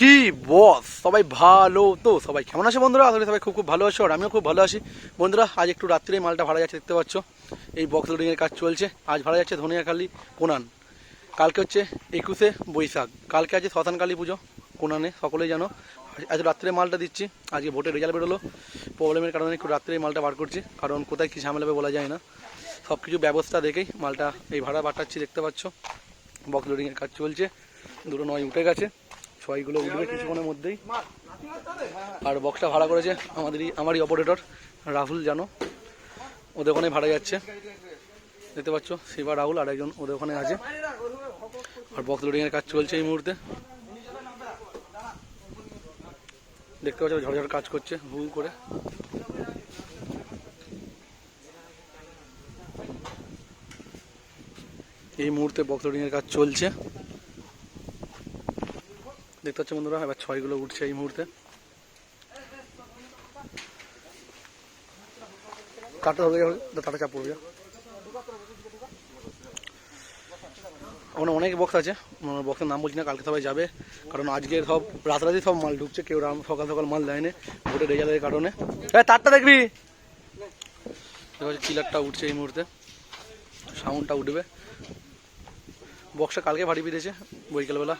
কি বস সবাই ভালো তো? সবাই কেমন আছে বন্ধুরা? আসলে সবাই খুব ভালো আছো আর আমিও খুব ভালো আছি বন্ধুরা। আজ একটু রাত্রে মালটা ভাড়া যাচ্ছে, দেখতে পাচ্ছ এই বক্স লোডিংয়ের কাজ চলছে। আজ ভাড়া যাচ্ছে ধনিয়াখালী কোনান। কালকে হচ্ছে 21শে বৈশাখ, কালকে আছে শ্মশানকালী পুজো কোনানে, সকলেই জানো। আজ রাত্রে মালটা দিচ্ছি, আজকে ভোটের রেজাল্ট বেরোলো, প্রবলেমের কারণে একটু রাত্রে মালটা বার করছি, কারণ কোথায় কী ঝামেলা হবে বলা যায় না। সব কিছু ব্যবস্থা দেখেই মালটা এই ভাড়া পাঠাচ্ছি, দেখতে পাচ্ছ বক্স লোডিংয়ের কাজ চলছে। দুটো নয় উঠে গেছে, ছয়গুলো উঠবে কিছুক্ষণের মধ্যেই। আর বক্সটা ভাড়া করেছে আমারই অপারেটর রাহুল, জানো, ওদের ওখানে ভাড়া যাচ্ছে, দেখতে পাচ্ছ শিবা রাহুল আর একজন ওদের ওখানে আছে। আর বক্স লোডিংয়ের কাজ চলছে এই মুহূর্তে, দেখতে পাচ্ছ ঝড় কাজ করছে হু করে। এই মুহূর্তে বক্স লোডিংয়ের কাজ চলছে, দেখতে পাচ্ছ বন্ধুরা। এবার ছয়গুলো উঠছে এই মুহূর্তে। তারটা হবে, তারটা চাপ পড়বে। ওখানে অনেক বক্স আছে, বক্সের নাম বলছি না, কালকে সবাই যাবে, কারণ আজকে সব রাতারাতি সব মাল ঢুকছে, কেউ সকাল সকাল মাল দেয়নি ভোটের রেজাল্টের কারণে। হ্যাঁ তারটা দেখবি, চিলারটা উঠছে এই মুহূর্তে, সাউন্ডটা উঠবে। বক্সটা কালকে ভারী পেতেছে বৈকালবেলা।